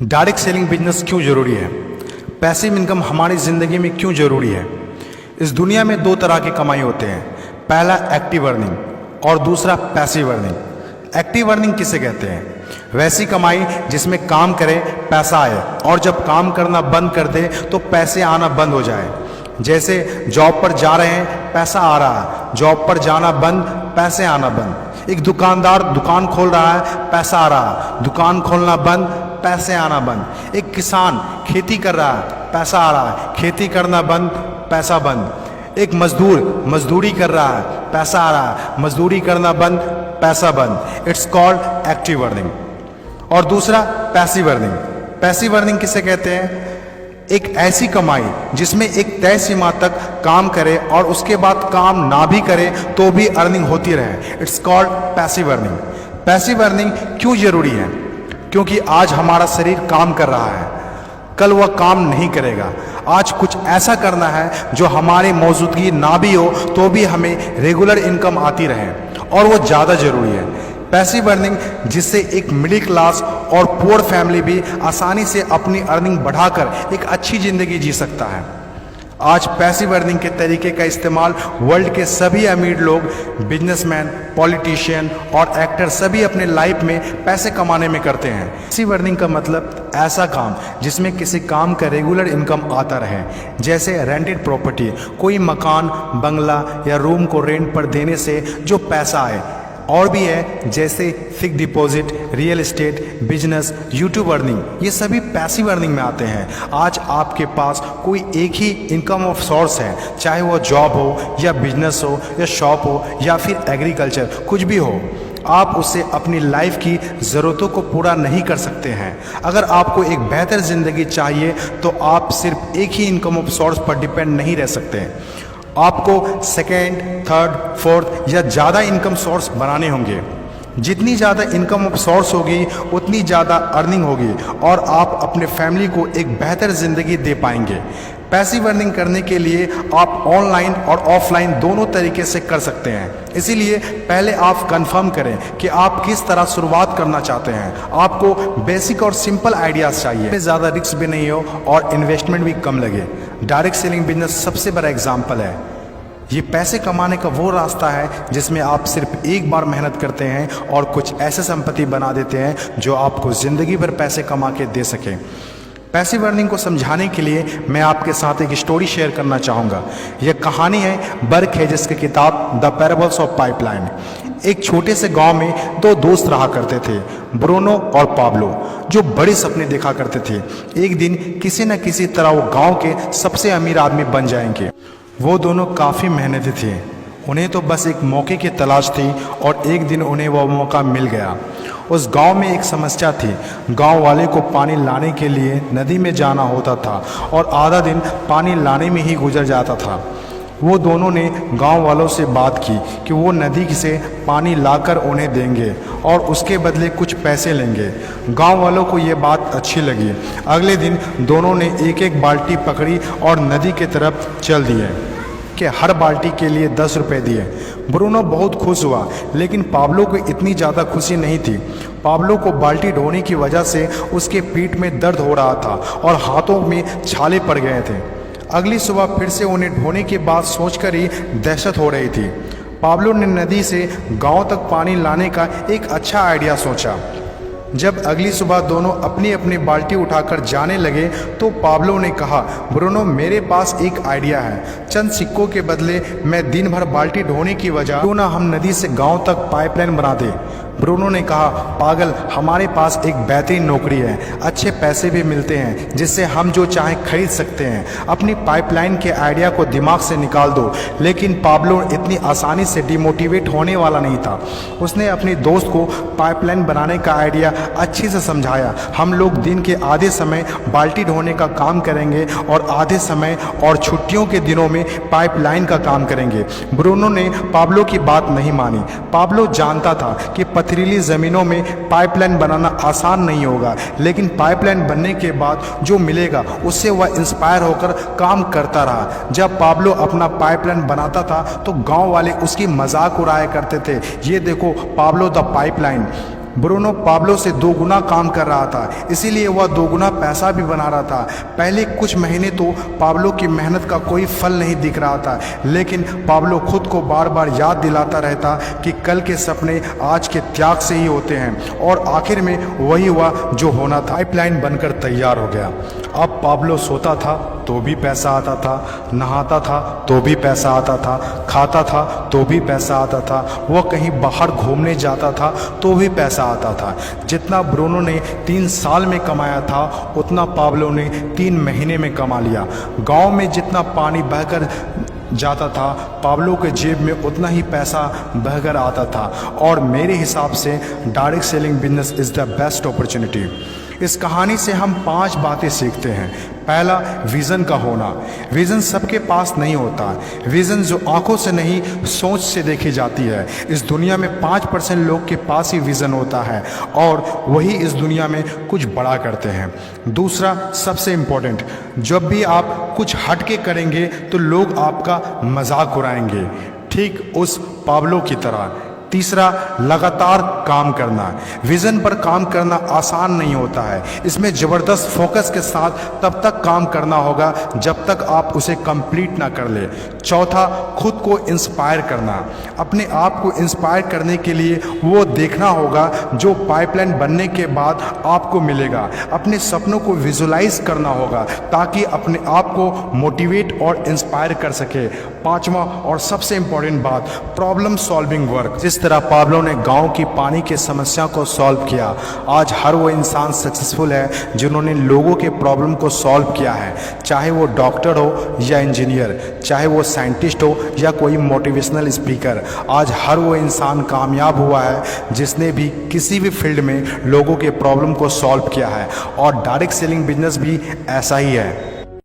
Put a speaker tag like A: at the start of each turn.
A: Direct selling business क्यों ज़रूरी है? पैसिव इनकम हमारी ज़िंदगी में क्यों ज़रूरी है? इस दुनिया में दो तरह के कमाई होते हैं, पहला एक्टिव अर्निंग और दूसरा पैसिव अर्निंग। एक्टिव अर्निंग किसे कहते हैं? वैसी कमाई जिसमें काम करे पैसा आए और जब काम करना बंद कर दे तो पैसे आना बंद हो जाए। जैसे जॉब पर जा रहे हैं, पैसा आ रहा है, जॉब पर जाना बंद, पैसे आना बंद। एक दुकानदार दुकान खोल रहा है, पैसा आ रहा है, दुकान खोलना बंद, पैसे आना बंद। एक किसान खेती कर रहा है, पैसा आ रहा है, खेती करना बंद, पैसा बंद। एक मजदूर मजदूरी कर रहा है, पैसा आ रहा है, मजदूरी करना बंद, पैसा बंद। It's called active earning. और दूसरा पैसिव अर्निंग। पैसिव अर्निंग किसे कहते हैं? एक ऐसी कमाई जिसमें एक तय सीमा तक काम करे और उसके बाद काम ना भी करे तो भी अर्निंग होती रहे। It's called passive earning. Passive earning क्यों जरूरी है? क्योंकि आज हमारा शरीर काम कर रहा है, कल वह काम नहीं करेगा। आज कुछ ऐसा करना है जो हमारी मौजूदगी ना भी हो तो भी हमें रेगुलर इनकम आती रहे, और वो ज़्यादा जरूरी है। पैसिव अर्निंग जिससे एक मिडिल क्लास और पुअर फैमिली भी आसानी से अपनी अर्निंग बढ़ाकर एक अच्छी ज़िंदगी जी सकता है। आज पैसिव अर्निंग के तरीके का इस्तेमाल वर्ल्ड के सभी अमीर लोग, बिजनेसमैन, पॉलिटिशियन और एक्टर सभी अपने लाइफ में पैसे कमाने में करते हैं। पैसिव अर्निंग का मतलब ऐसा काम जिसमें किसी काम का रेगुलर इनकम आता रहे, जैसे रेंटेड प्रॉपर्टी, कोई मकान, बंगला या रूम को रेंट पर देने से जो पैसा आए। और भी है जैसे fix deposit, real estate, business, YouTube earning, ये सभी पैसिव अर्निंग में आते हैं। आज आपके पास कोई एक ही इनकम ऑफ सोर्स है, चाहे वो जॉब हो या बिजनेस हो या शॉप हो या फिर एग्रीकल्चर, कुछ भी हो, आप उससे अपनी लाइफ की ज़रूरतों को पूरा नहीं कर सकते हैं। अगर आपको एक बेहतर ज़िंदगी चाहिए तो आप सिर्फ एक ही इनकम ऑफ सोर्स पर डिपेंड नहीं रह सकते। आपको सेकेंड, थर्ड, फोर्थ या ज़्यादा इनकम सोर्स बनाने होंगे। जितनी ज़्यादा इनकम ऑफ सोर्स होगी उतनी ज़्यादा अर्निंग होगी और आप अपने फैमिली को एक बेहतर ज़िंदगी दे पाएंगे। पैसिव अर्निंग करने के लिए आप ऑनलाइन और ऑफलाइन दोनों तरीके से कर सकते हैं। इसीलिए पहले आप कंफर्म करें कि आप किस तरह शुरुआत करना चाहते हैं। आपको बेसिक और सिंपल आइडियाज़ चाहिए, ज़्यादा रिस्क भी नहीं हो और इन्वेस्टमेंट भी कम लगे। डायरेक्ट सेलिंग बिजनेस सबसे बड़ा एग्जाम्पल है। ये पैसे कमाने का वो रास्ता है जिसमें आप सिर्फ एक बार मेहनत करते हैं और कुछ ऐसे संपत्ति बना देते हैं जो आपको ज़िंदगी भर पैसे कमा के दे सकें। पैसिव अर्निंग को समझाने के लिए मैं आपके साथ एक स्टोरी शेयर करना चाहूँगा। यह कहानी है बर्क हेजेस की किताब द पैराबल्स ऑफ पाइपलाइन। एक छोटे से गांव में दो दोस्त रहा करते थे, ब्रूनो और पाब्लो, जो बड़े सपने देखा करते थे। एक दिन किसी न किसी तरह वो गांव के सबसे अमीर आदमी बन जाएंगे। वो दोनों काफ़ी मेहनती थे, उन्हें तो बस एक मौके की तलाश थी और एक दिन उन्हें वह मौका मिल गया। उस गांव में एक समस्या थी। गांव वाले को पानी लाने के लिए नदी में जाना होता था और आधा दिन पानी लाने में ही गुजर जाता था। वो दोनों ने गांव वालों से बात की कि वो नदी से पानी लाकर उन्हें देंगे और उसके बदले कुछ पैसे लेंगे। गांव वालों को ये बात अच्छी लगी। अगले दिन दोनों ने एक एक बाल्टी पकड़ी और नदी की तरफ चल दिए कि हर बाल्टी के लिए 10 रुपये दिए। ब्रूनो बहुत खुश हुआ, लेकिन पाब्लो को इतनी ज़्यादा खुशी नहीं थी। पाब्लो को बाल्टी ढोने की वजह से उसके पीठ में दर्द हो रहा था और हाथों में छाले पड़ गए थे। अगली सुबह फिर से उन्हें ढोने की बात सोचकर ही दहशत हो रही थी। पाब्लो ने नदी से गांव तक पानी लाने का एक अच्छा आइडिया सोचा। जब अगली सुबह दोनों अपनी अपनी बाल्टी उठाकर जाने लगे तो पाब्लो ने कहा, ब्रूनो मेरे पास एक आइडिया है। चंद सिक्कों के बदले मैं दिन भर बाल्टी ढोने की वजह क्यों ना हम नदी से गांव तक पाइपलाइन बना दें। ब्रूनो ने कहा, पागल, हमारे पास एक बेहतरीन नौकरी है, अच्छे पैसे भी मिलते हैं जिससे हम जो चाहें खरीद सकते हैं। अपनी पाइपलाइन के आइडिया को दिमाग से निकाल दो। लेकिन पाब्लो इतनी आसानी से डिमोटिवेट होने वाला नहीं था। उसने अपने दोस्त को पाइपलाइन बनाने का आइडिया अच्छे से समझाया। हम लोग दिन के आधे समय बाल्टी ढोने का काम करेंगे और आधे समय और छुट्टियों के दिनों में पाइपलाइन का काम करेंगे। ब्रूनो ने पाब्लो की बात नहीं मानी। पाब्लो जानता था कि पथरीली ज़मीनों में पाइपलाइन बनाना आसान नहीं होगा, लेकिन पाइपलाइन बनने के बाद जो मिलेगा उससे वह इंस्पायर होकर काम करता रहा। जब पाब्लो अपना पाइपलाइन बनाता था तो गांव वाले उसकी मजाक उड़ाया करते थे, ये देखो Pablo the pipeline. Bruno Pablo से 2 गुना काम कर रहा था, इसीलिए वह 2 गुना पैसा भी बना रहा था। पहले कुछ महीने तो पाब्लो की मेहनत का कोई फल नहीं दिख रहा था, लेकिन पाब्लो खुद को बार बार याद दिलाता रहता कि कल के सपने आज के त्याग से ही होते हैं, और आखिर में वही हुआ जो होना था। पाइपलाइन बनकर तैयार हो गया। अब पाब्लो सोता था तो भी पैसा आता था, नहाता था तो भी पैसा आता था, खाता था तो भी पैसा आता था, वह कहीं बाहर घूमने जाता था तो भी पैसा आता था। जितना ब्रूनो ने 3 साल में कमाया था उतना पाब्लो ने 3 महीने में कमा लिया। गांव में जितना पानी बहकर जाता था, पाब्लो के जेब में उतना ही पैसा बहकर आता था। और मेरे हिसाब से direct selling business is the best opportunity. इस कहानी से हम 5 बातें सीखते हैं। पहला, विज़न का होना। विज़न सबके पास नहीं होता। विज़न जो आंखों से नहीं सोच से देखी जाती है। इस दुनिया में 5% लोग के पास ही विज़न होता है और वही इस दुनिया में कुछ बड़ा करते हैं। दूसरा, सबसे इम्पोर्टेंट, जब भी आप कुछ हटके करेंगे तो लोग आपका मजाक उड़ाएंगे, ठीक उस पाब्लो की तरह। तीसरा, लगातार काम करना। विज़न पर काम करना आसान नहीं होता है, इसमें ज़बरदस्त फोकस के साथ तब तक काम करना होगा जब तक आप उसे कंप्लीट ना कर ले। चौथा, खुद को इंस्पायर करना। अपने आप को इंस्पायर करने के लिए वो देखना होगा जो पाइपलाइन बनने के बाद आपको मिलेगा। अपने सपनों को विजुलाइज करना होगा ताकि अपने आप को मोटिवेट और इंस्पायर कर सके। पांचवा और सबसे इम्पोर्टेंट बात, प्रॉब्लम सॉल्विंग वर्क। जिस तरह पाब्लो ने गांव की पानी की समस्या को सॉल्व किया, आज हर वो इंसान सक्सेसफुल है जिन्होंने लोगों के प्रॉब्लम को सॉल्व किया है, चाहे वो डॉक्टर हो या इंजीनियर, चाहे वो साइंटिस्ट हो या कोई मोटिवेशनल स्पीकर। आज हर वो इंसान कामयाब हुआ है जिसने भी किसी भी फील्ड में लोगों के प्रॉब्लम को सॉल्व किया है, और डायरेक्ट सेलिंग बिजनेस भी ऐसा ही है।